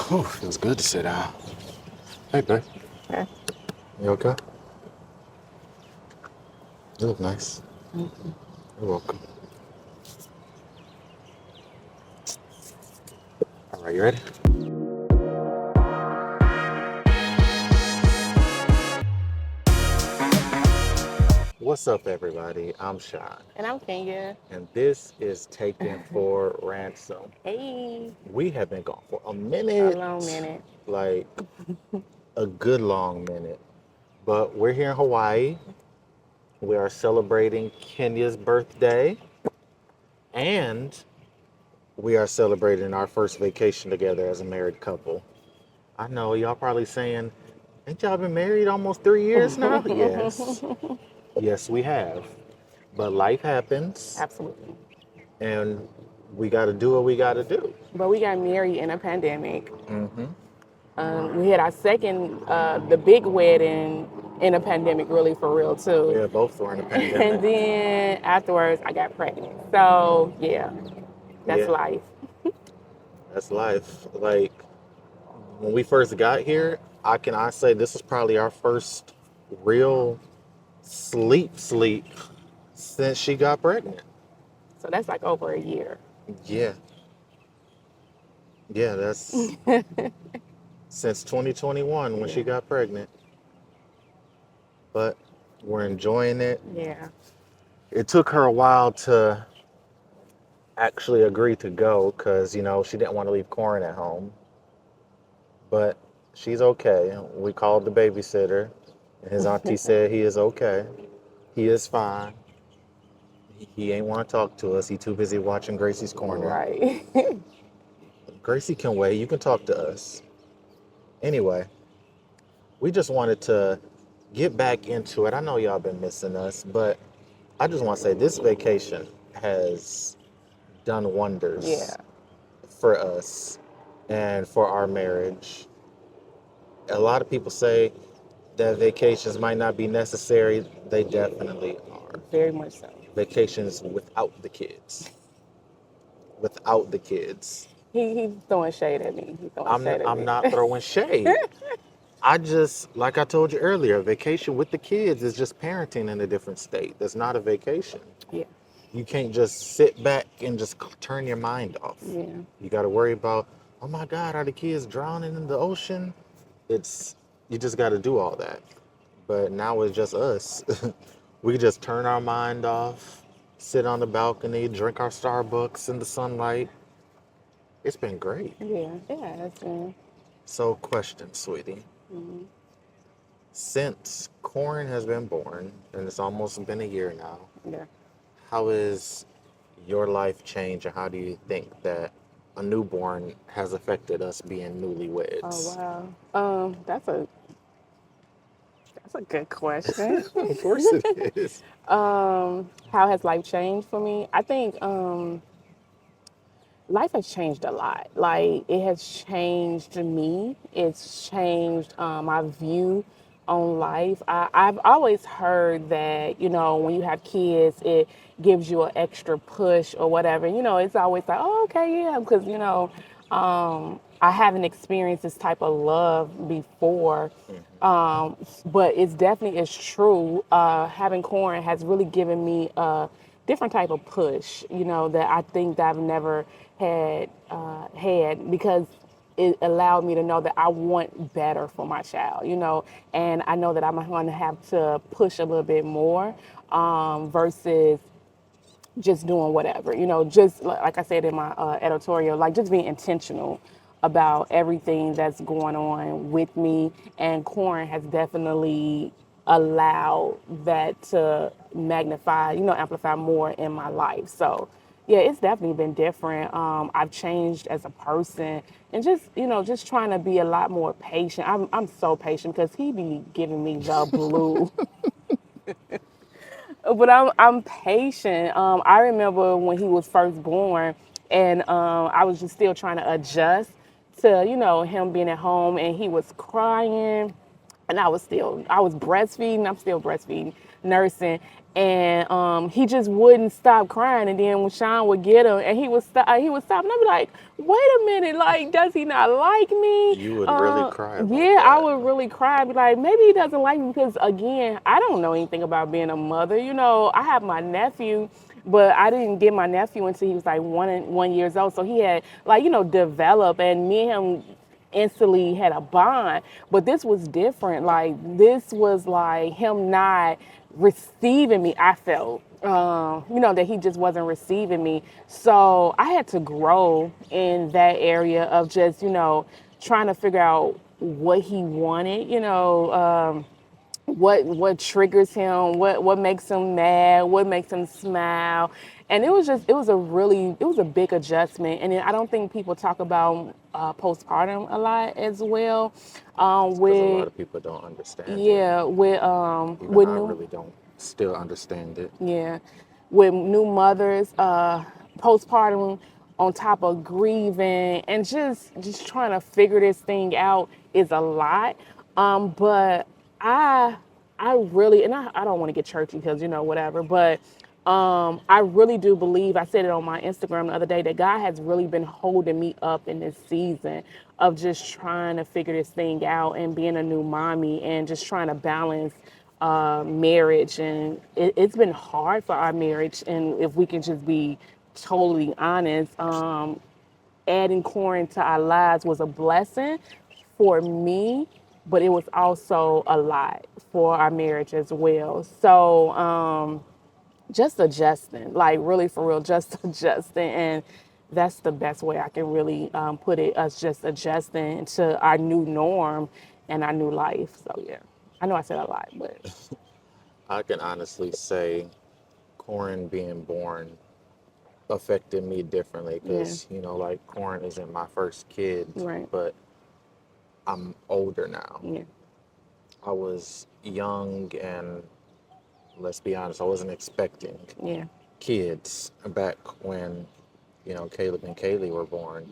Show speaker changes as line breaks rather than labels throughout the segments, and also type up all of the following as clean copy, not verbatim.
Oh, feels good to sit down. Hey, babe.
Okay.
You okay? You look nice. You're welcome. All right, you ready? What's up, everybody? I'm Sean,
And I'm Kenya.
and this is Taken for Ransom.
Hey,
We have been gone for a
a long
minute,
minute.
like a good long minute, but we're here in Hawaii. We are celebrating Kenya's birthday, and we are celebrating our first vacation together as a married couple. I know y'all probably saying, ain't y'all been married almost 3 years now? Yes. Yes, we have. But life happens
Absolutely.
and we got to do what we got to do.
But we got married in a pandemic.
Hmm.
We had our second, the big wedding in a pandemic, really for real too.
Yeah, both were in a
And
pandemic.
then afterwards, I got pregnant. So yeah, that's
Yeah,
life.
that's life. Like when we first got here, I say this is probably our first real sleep since she got pregnant.
So that's like over a year.
Yeah. Yeah, that's since 2021 when she got pregnant. But we're enjoying it.
Yeah.
It took her a while to actually agree to go because, she didn't want to leave Corin at home. But she's okay. We called the babysitter, and his auntie said he is okay. He is fine. He ain't want to talk to us. He too busy watching Gracie's Corner.
Right.
Gracie can wait. You can talk to us. Anyway, we just wanted to get back into it. I know y'all been missing us, but I just want to say this vacation has done
Yeah.
wonders for us and for our marriage. A lot of people say that vacations might not be necessary. They definitely are.
Very much so.
Vacations without the kids. Without the kids.
He's throwing shade at me. He's throwing
I'm
shade at
I'm
me.
not throwing shade. I just, like I told you earlier, vacation with the kids is just parenting in a different state. That's not a vacation.
Yeah.
You can't just sit back and just turn your mind off.
Yeah.
You got to worry about, oh my God, are the kids drowning in the ocean? You just got to do all that. But now it's just us. We just turn our mind off, sit on the balcony, drink our Starbucks in the sunlight. It's been great.
Yeah. Yeah. That's been.
So, question, sweetie.
Mm-hmm.
Since Corin has been born, and it's almost been a year now,
Yeah.
how has your life changed, and how do you think that a newborn has affected us being
Oh
newlyweds?
wow. That's a good question.
Of course it is.
How has life changed for me? I think life has changed a lot. Like it has changed me. It's changed my view on life. I've always heard that when you have kids, it gives you an extra push or whatever. It's always like, oh, okay, yeah, because I haven't experienced this type of love before. But it's definitely is true. Having Corin has really given me a different type of push, that I think that I've never had because it allowed me to know that I want better for my child, and I know that I'm going to have to push a little bit more versus just doing whatever, just like I said in my editorial, like just being intentional about everything that's going on with me. And Corin has definitely allowed that to magnify, amplify more in my life. So, yeah, it's definitely been different. I've changed as a person and just trying to be a lot more patient. I'm so patient because he be giving me the blue. But I'm patient. I remember when he was first born, and I was just still trying to adjust to him being at home, and he was crying, and I was breastfeeding. I'm still breastfeeding, nursing, and he just wouldn't stop crying. And then when Sean would get him, and he would stop, and I'd be like, "Wait a minute, like, does he not like me?"
You would really cry about
Yeah, I
that.
would really cry. I'd be like, maybe he doesn't like me because, again, I don't know anything about being a mother. You know, I have my nephew. But I didn't get my nephew until he was like 1 years old. So he had, like, develop, and me and him instantly had a bond. But this was different. Like, this was like him not receiving me. I felt, that he just wasn't receiving me. So I had to grow in that area of just, trying to figure out what he wanted, what triggers him, what makes him mad, what makes him smile. And it was a big adjustment. And then I don't think people talk about postpartum a lot as well.
Because a lot
With
of people don't understand it.
Yeah,
Even
with
I
new
really don't still understand it.
yeah, with new mothers, postpartum, on top of grieving and just trying to figure this thing out is a lot. But I I really, and I don't want to get churchy because whatever, but I really do believe, I said it on my Instagram the other day, that God has really been holding me up in this season of just trying to figure this thing out and being a new mommy and just trying to balance marriage. And it's been hard for our marriage. And if we can just be totally honest, adding Corin to our lives was a blessing for me, but it was also a lot for our marriage as well. So, just adjusting, like really for real, just adjusting. And that's the best way I can really put it, us just adjusting to our new norm and our new life. So, yeah, I know I said a lot, but
I can honestly say Corin being born affected me differently
yeah,
because, like Corin isn't my first kid,
right.
but I'm older now.
Yeah,
I was young and let's be honest, I wasn't expecting
yeah,
kids back when, Caleb and Kaylee were born.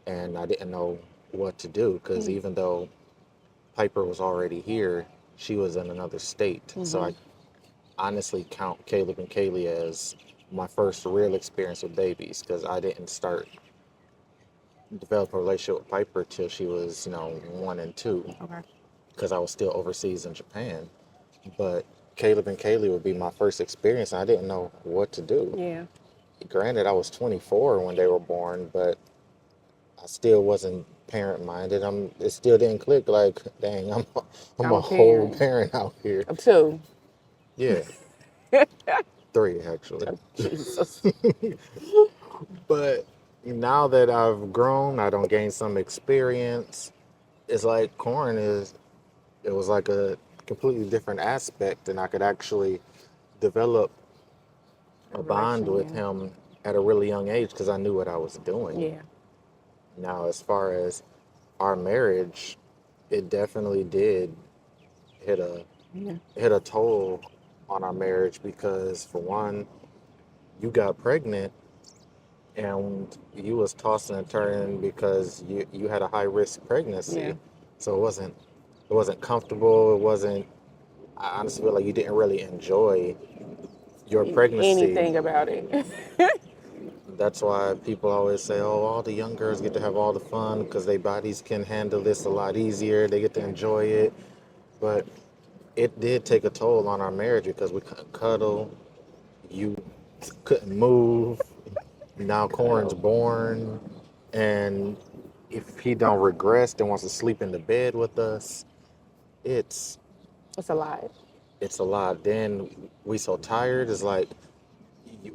And I didn't know what to do because
mm,
even though Piper was already here, she was in another state. So
mm-hmm,
I honestly count Caleb and Kaylee as my first real experience with babies because I didn't start develop a relationship with Piper till she was, 1 and 2
okay,
because I was still overseas in Japan. But Caleb and Kaylee would be my first experience, and I didn't know what to do.
yeah.
Granted, I was 24 when they were born, but I still wasn't parent minded. It still didn't click. Like, dang, I'm
I'm
a
a
whole
parent
parent out here.
of two.
Yeah, 3 actually.
Oh, Jesus.
But now that I've grown, I don't gain some experience. It's like corn is. It was like a completely different aspect, and I could actually develop
A
a bond with
relation,
him at a really young age because I knew what I was doing.
yeah.
Now, as far as our marriage, it definitely did hit a
Yeah, yeah,
hit a toll on our marriage because for one, you got pregnant and you was tossing and turning because you had a high risk
yeah.
pregnancy. So it wasn't comfortable. It wasn't I honestly feel like you didn't really enjoy your pregnancy.
Anything about it.
That's why people always say, oh, all the young girls get to have all the fun because their bodies can handle this a lot easier. They get to
Yeah,
enjoy it. But it did take a toll on our marriage because we couldn't cuddle. You couldn't move. Now Corin's
cuddle.
born. And if he don't regress and wants to sleep in the bed with us, it's
It's a lot.
it's a lot. Then we so tired. It's like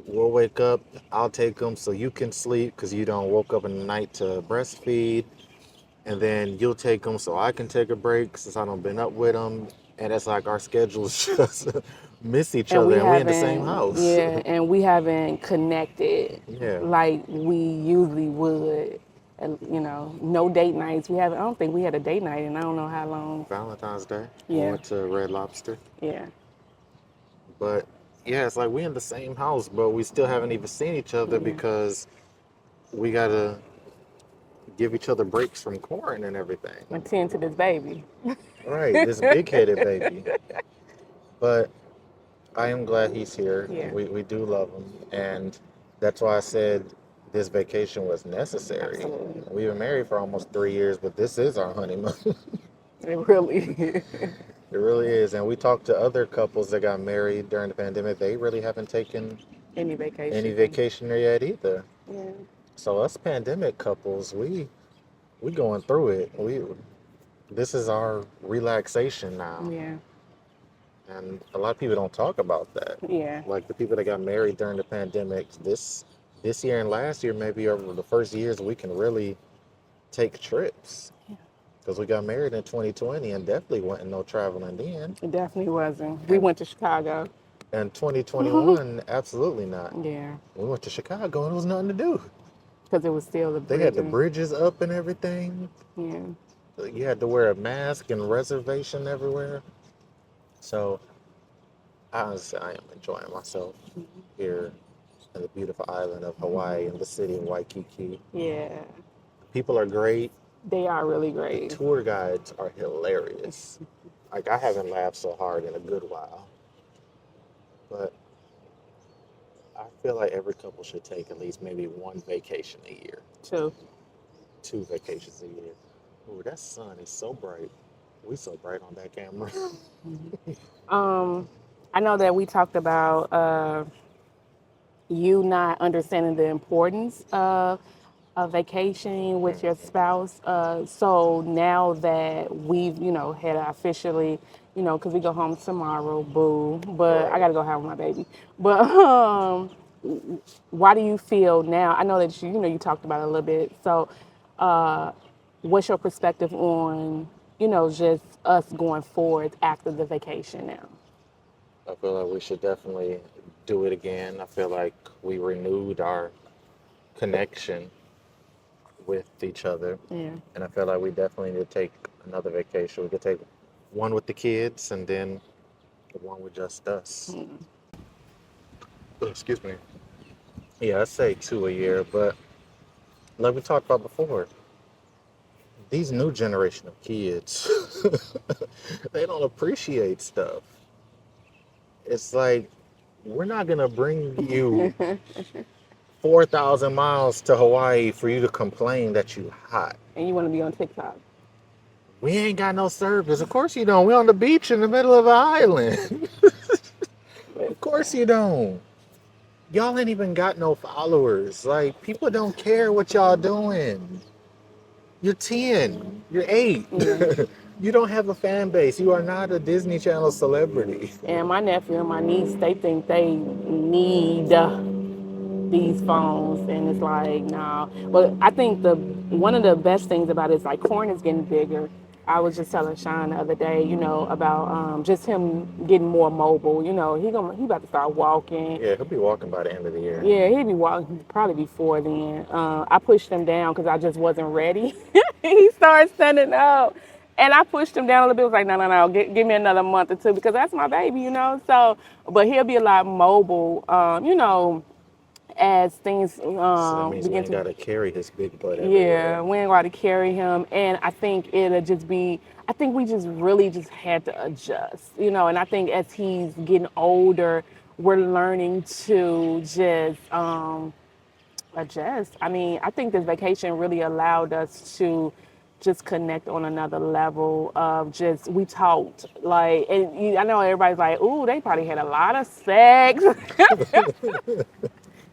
we'll wake up. I'll take him so you can sleep because you don't woke up in the night to breastfeed, and then you'll take him so I can take a break since I don't been up with him. And it's like our schedules just miss each
And
other,
we
and we in the same
haven't,
house.
yeah, and we haven't connected
Yeah,
like we usually would. And, no date nights. I don't think we had a date night in I don't know how long.
Valentine's Day, we
Yeah,
went to Red Lobster,
yeah,
but yeah, it's like we in the same house, but we still haven't even seen each other
yeah,
because we gotta give each other breaks from corn and everything.
And tend to this baby.
Right, this big-headed baby. But I am glad he's here.
Yeah.
We do love him, and that's why I said this vacation was necessary.
Absolutely.
We've been married for almost 3 years, but this is our honeymoon.
It really is.
It really is. And we talked to other couples that got married during the pandemic. They really haven't taken
Any vacation.
any vacation there yet either.
Yeah.
So us pandemic couples, we going through it. This is our relaxation now.
Yeah.
And a lot of people don't talk about that.
Yeah.
Like the people that got married during the pandemic, this year and last year maybe are the first years we can really take trips.
Yeah.
Because we got married in 2020 and definitely wasn't no traveling then.
It definitely wasn't. We went to Chicago.
And 2021, absolutely not.
Yeah.
We went to Chicago and there was nothing to do.
Because it was still the
They had the
bridges.
bridges up and everything.
Yeah.
You had to wear a mask and reservation everywhere. So honestly, I am enjoying myself here in the beautiful island of Hawaii in the city of Waikiki.
Yeah.
People are great.
They are really
The
great.
tour guides are hilarious. Like I haven't laughed so hard in a good while. But I feel like every couple should take at least maybe one vacation a year.
Too.
2 vacations a year. Ooh, that sun is so bright. We so bright on that camera.
I know that we talked about you not understanding the importance of a vacation with your spouse. So now that we've, had officially, because we go home tomorrow, boo. But I got to go have my baby. But why do you feel now? I know that you talked about it a little bit. So, what's your perspective on, just us going forward after the vacation now?
I feel like we should definitely do it again. I feel like we renewed our connection with each other.
Yeah.
And I feel like we definitely need to take another vacation. We could take one with the kids and then one with just us. Oh, excuse me. Yeah, I'd say 2 a year, but like we talked about before, these new generation of kids, they don't appreciate stuff. It's like, we're not gonna bring you 4,000 miles to Hawaii for you to complain that you hot.
And you want to be on TikTok.
We ain't got no service. Of course you don't. We're on the beach in the middle of an island. Of course you don't. Y'all ain't even got no followers. Like, people don't care what y'all doing. You're 10. You're 8.
Yeah.
You don't have a fan base. You are not a Disney Channel celebrity.
And my nephew and my niece, they think they need these phones, and it's like, nah. But I think one of the best things about it is like corn is getting bigger. I was just telling Sean the other day, about just him getting more mobile. He about to start walking.
Yeah, he'll be walking by the end of the year.
Yeah, he'd be walking probably before then. I pushed him down because I just wasn't ready. He started standing up. And I pushed him down a little bit. I was like, no, give me another month or 2 because that's my baby, So, but he'll be a lot mobile, as things
So that means we
begin
ain't
to.
got to carry his big butt everywhere.
Yeah, we ain't got to carry him. And I think it'll just be, I think we just really just had to adjust, And I think as he's getting older, we're learning to just adjust. I mean, I think this vacation really allowed us to just connect on another level of just, we talked like, and I know everybody's like, ooh, they probably had a lot of sex.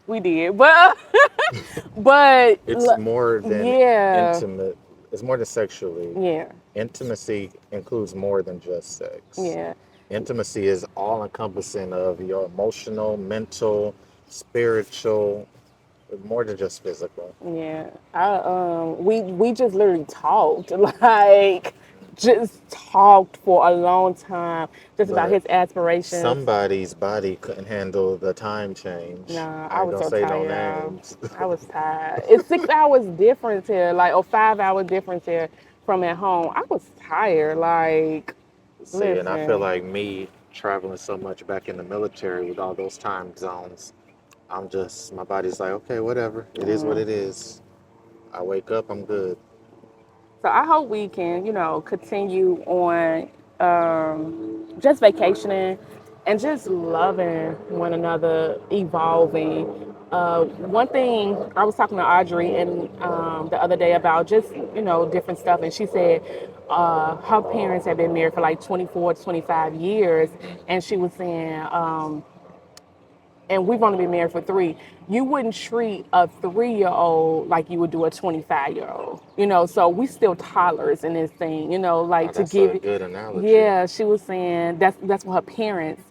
We did, but
It's more than
yeah,
intimate. It's more than sexually.
yeah,
Intimacy includes more than just sex.
yeah.
Intimacy is all encompassing of your emotional, mental, spiritual, more than just physical.
Yeah, we just literally talked, like just talked for a long time, just about
But
his aspirations.
somebody's body couldn't handle the time change.
Nah,
I
I
ain't
was
gonna
so
say no
tired.
names.
I was tired. It's 6 hours difference here, or 5 hour difference here from at home. I was tired, like.
See, and I feel
Listen.
like me traveling so much back in the military with all those time zones, my body's like, okay, whatever. It is what it is. I wake up, I'm good.
So I hope we can, continue on just vacationing and just loving one another, evolving. One thing I was talking to Audrey and the other day about just, different stuff, and she said her parents had been married for like 24, 25 years, and she was saying, and we've only been married for 3. You wouldn't treat a 3-year-old like you would do a 25-year-old. So we still toddlers in this thing.
Oh,
Like to
that's a
give.
good analogy.
Yeah, she was saying that's what her parents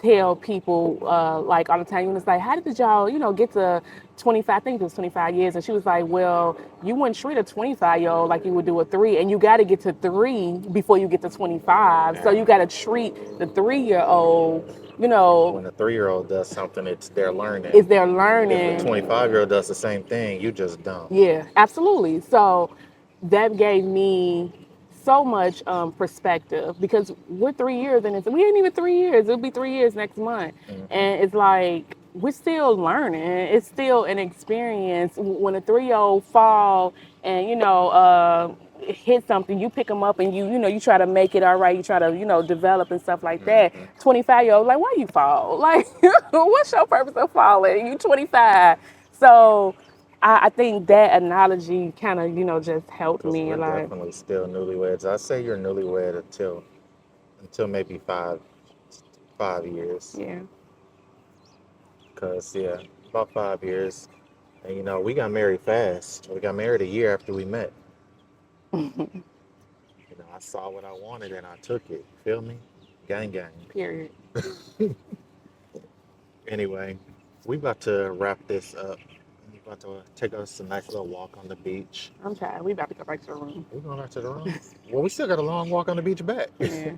tell people like all the time. It's like, how did y'all, get to 25? I think it was 25 years, and she was like, well, you wouldn't treat a 25-year-old like you would do a 3, and you got to get to 3 before you get to 25. So you got to treat the 3-year-old,
When a 3-year-old does something, it's their learning.
is their
If a
learning.
25-year-old does the same thing, you just dumb.
Yeah, absolutely. So that gave me so much perspective because we're 3 years and we ain't even 3 years. It'll be 3 years next month. And it's like we're still learning. It's still an experience. When a 3-year-old fall and hit something, you pick them up and you try to make it all right. You try to develop and stuff like that. 25-year-old like, why you fall? Like, what's your purpose of falling? You 25. So I think that analogy kind of, just helped
Because
me
we're
a lot.
definitely still newlyweds. I say you're newlywed until maybe 5 years.
Yeah.
Because yeah, about 5 years. And we got married fast. We got married a year after we met. I saw what I wanted and I took it. Feel me? Gang gang.
Period.
Anyway, we about to wrap this up. We about to take us a nice little walk on the beach.
I'm tired. We about to go back to the room.
We're going back to the room. Well, we still got a long walk on the beach back.
Yeah.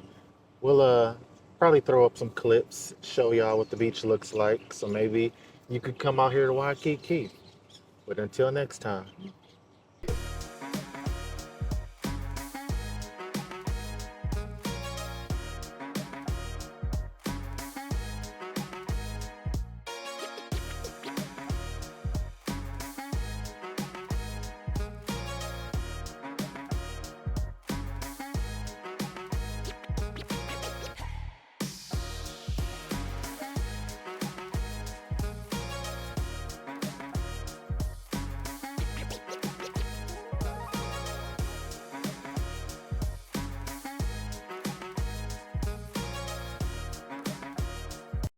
We'll probably throw up some clips, show y'all what the beach looks like. So maybe you could come out here to Waikiki. But until next time.